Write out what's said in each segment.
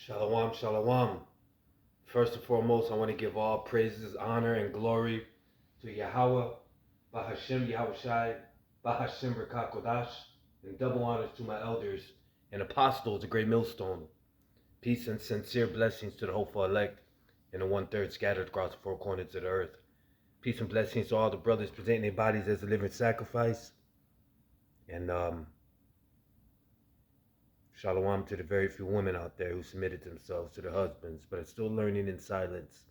Shalom, shalom. First and foremost, I want to give all praises, honor, and glory to Yahweh, Bahashem Yahushai, Bahashem Rakakodash, and double honors to my elders and apostles, the great millstone. Peace and sincere blessings to the hopeful elect and the one-third scattered across the four corners of the earth. Peace and blessings to all the brothers presenting their bodies as a living sacrifice. And shalom to the very few women out there who submitted themselves to their husbands, but are still learning in silence.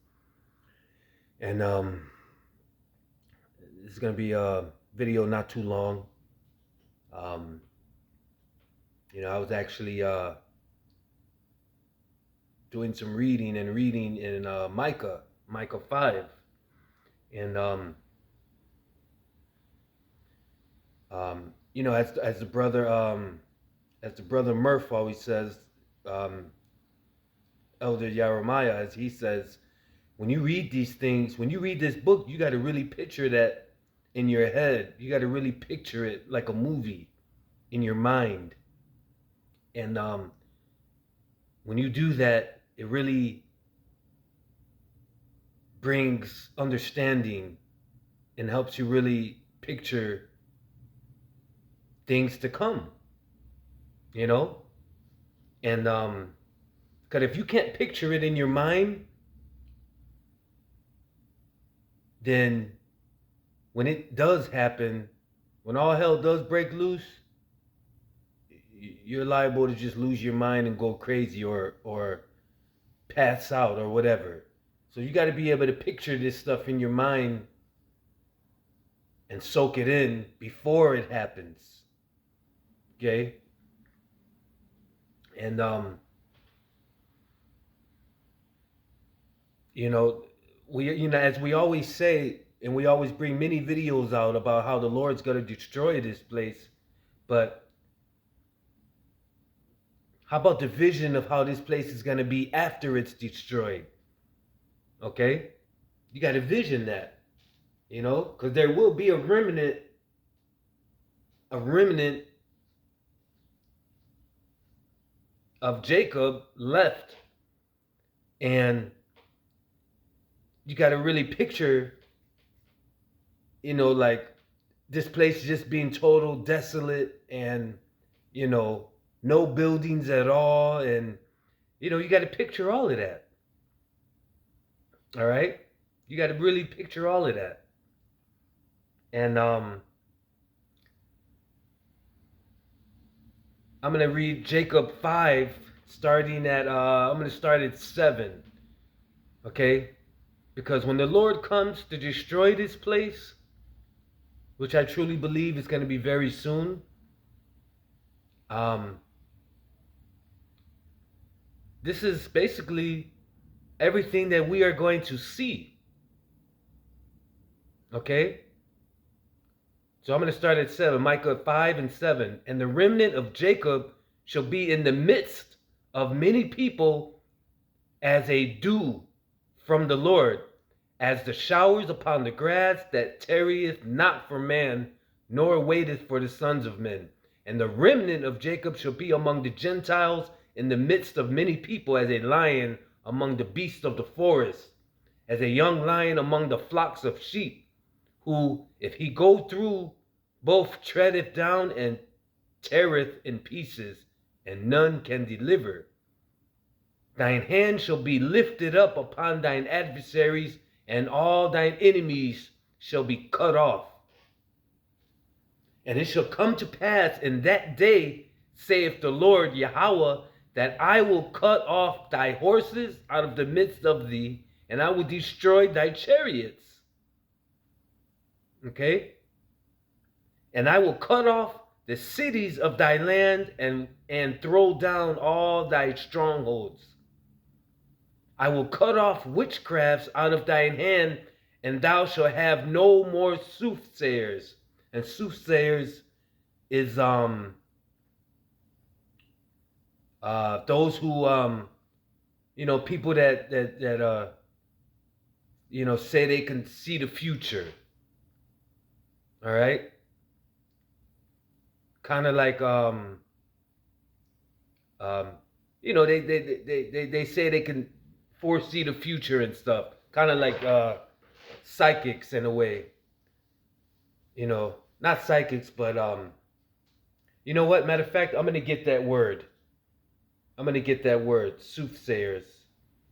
And this is going to be a video not too long. I was actually doing some reading in Micah 5. And, as the brother Murph always says, Elder Jeremiah, as he says, when you read these things, when you read this book, you got to really picture that in your head. You got to really picture it like a movie in your mind. And when you do that, it really brings understanding and helps you really picture things to come, And because if you can't picture it in your mind, then when it does happen, when all hell does break loose, you're liable to just lose your mind and go crazy or pass out or whatever. So you got to be able to picture this stuff in your mind and soak it in before it happens. Okay? And as we always say, and we always bring many videos out about how the Lord's going to destroy this place, but how about the vision of how this place is going to be after it's destroyed? Okay? You got to vision that, because there will be a remnant of Jacob left. And you got to really picture, like this place just being total desolate and, no buildings at all. And, you got to picture all of that. All right? You got to really picture all of that. And I'm going to read Jacob 5, starting at, I'm going to start at 7. Okay? Because when the Lord comes to destroy this place, which I truly believe is going to be very soon, this is basically everything that we are going to see. Okay? So I'm going to start at 7, Micah 5 and 7. And the remnant of Jacob shall be in the midst of many people as a dew from the Lord, as the showers upon the grass that tarrieth not for man, nor waiteth for the sons of men. And the remnant of Jacob shall be among the Gentiles in the midst of many people, as a lion among the beasts of the forest, as a young lion among the flocks of sheep, who, if he go through, both treadeth down and teareth in pieces, and none can deliver. Thine hand shall be lifted up upon thine adversaries, and all thine enemies shall be cut off. And it shall come to pass in that day, saith the Lord Yahweh, that I will cut off thy horses out of the midst of thee, and I will destroy thy chariots. Okay? And I will cut off the cities of thy land and throw down all thy strongholds. I will cut off witchcrafts out of thine hand, and thou shalt have no more soothsayers. And soothsayers is those who people that say they can see the future. All right? Kind of like you know, they say they can foresee the future and stuff, kind of like psychics in a way. You know, not psychics, but you know what? Matter of fact, I'm gonna get that word. I'm gonna get that word, soothsayers.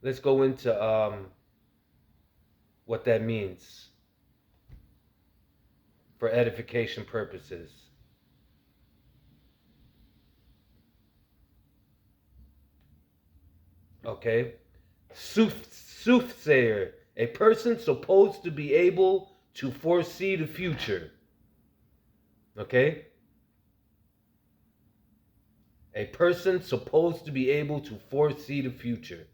Let's go into what that means for edification purposes. Okay, soothsayer, a person supposed to be able to foresee the future. Okay, a person supposed to be able to foresee the future.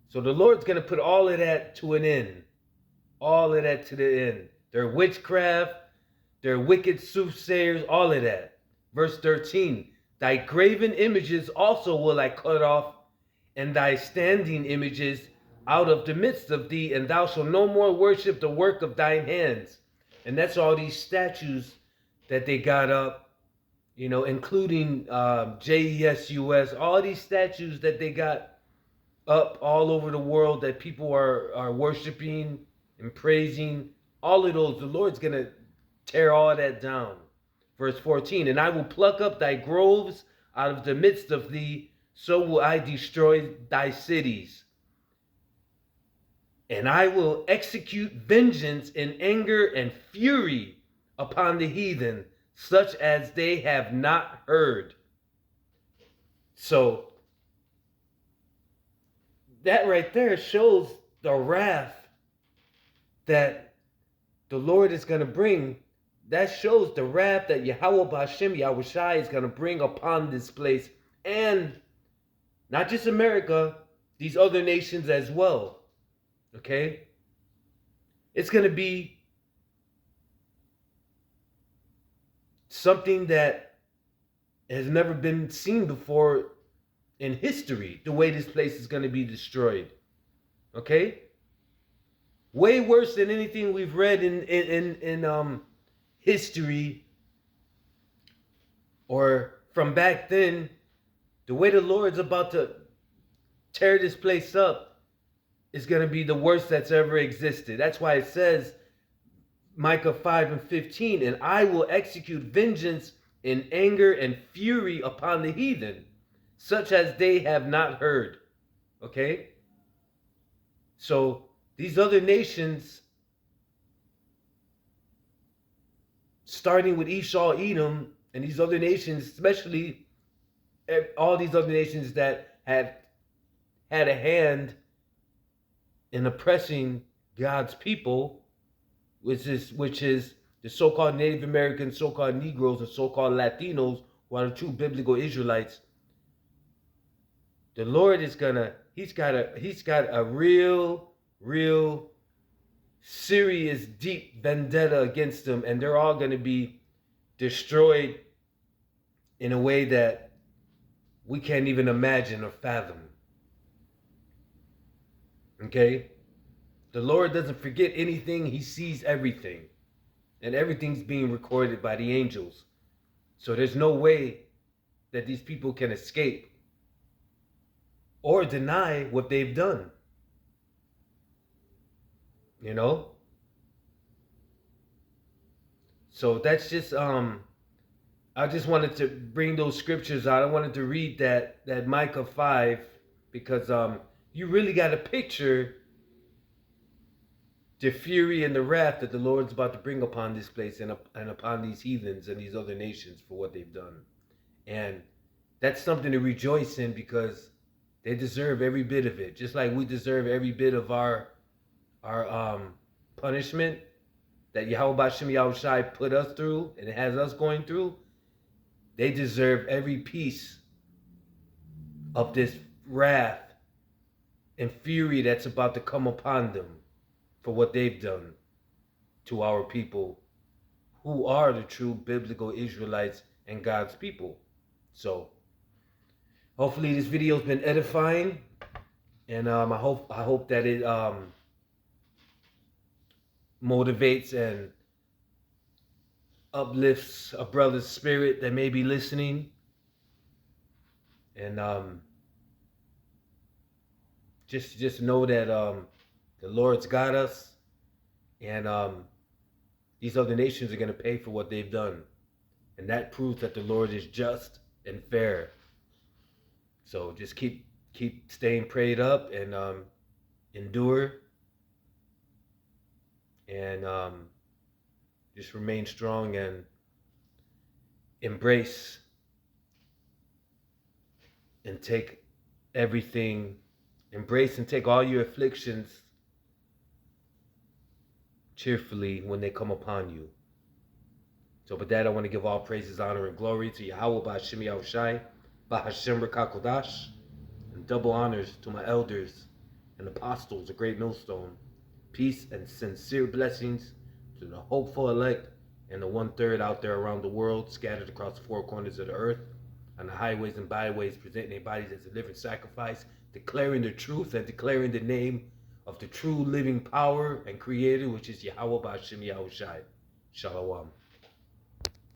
So the Lord's going to put all of that to an end. All of that to the end. Their witchcraft, their wicked soothsayers, all of that. Verse 13, thy graven images also will I cut off, and thy standing images out of the midst of thee, and thou shalt no more worship the work of thine hands. And that's all these statues that they got up, you know, including JESUS, all these statues that they got up all over the world that people are worshiping and praising. All of those, the Lord's going to tear all that down. Verse 14, and I will pluck up thy groves out of the midst of thee, so will I destroy thy cities. And I will execute vengeance in anger and fury upon the heathen, such as they have not heard. So that right there shows the wrath that the Lord is going to bring. That shows the wrath that Yahweh B'Hashem Yahushai is going to bring upon this place, and not just America, these other nations as well. Okay? It's going to be something that has never been seen before in history, the way this place is going to be destroyed. Okay? Way worse than anything we've read in history or from back then. The way the Lord's about to tear this place up is going to be the worst that's ever existed. That's why it says, Micah 5 and 15, and I will execute vengeance in anger and fury upon the heathen, such as they have not heard. Okay? So these other nations, starting with Esau, Edom, and these other nations, especially all these other nations that have had a hand in oppressing God's people, which is the so-called Native Americans, so-called Negroes, and so-called Latinos, who are the true biblical Israelites. The Lord is gonna, he's got a real serious, deep vendetta against them, and they're all gonna be destroyed in a way that we can't even imagine or fathom. Okay? The Lord doesn't forget anything. He sees everything. And everything's being recorded by the angels. So there's no way that these people can escape or deny what they've done. You know? So that's just I just wanted to bring those scriptures out. I wanted to read that Micah 5 because you really got to picture the fury and the wrath that the Lord's about to bring upon this place and upon these heathens and these other nations for what they've done. And that's something to rejoice in because they deserve every bit of it. Just like we deserve every bit of our punishment that Yahweh B'Hashem Yahushai put us through and it has us going through. They deserve every piece of this wrath and fury that's about to come upon them for what they've done to our people who are the true biblical Israelites and God's people. So hopefully this video has been edifying, and I hope that it motivates and uplifts a brother's spirit that may be listening. And just know that the Lord's got us, and these other nations are going to pay for what they've done, and that proves that the Lord is just and fair. So just keep staying prayed up and endure, and just remain strong and embrace and take everything, embrace and take all your afflictions cheerfully when they come upon you. So with that, I want to give all praises, honor, and glory to Yahweh Ba'Shem Yahushai, Ba'Hashem Rakakodash, and double honors to my elders and apostles, a great millstone. Peace and sincere blessings to the hopeful elect and the 1/3 out there around the world, scattered across the four corners of the earth, on the highways and byways, presenting their bodies as a living sacrifice, declaring the truth and declaring the name of the true living power and creator, which is Yahweh Ba'Shem Yahushai. Shalom.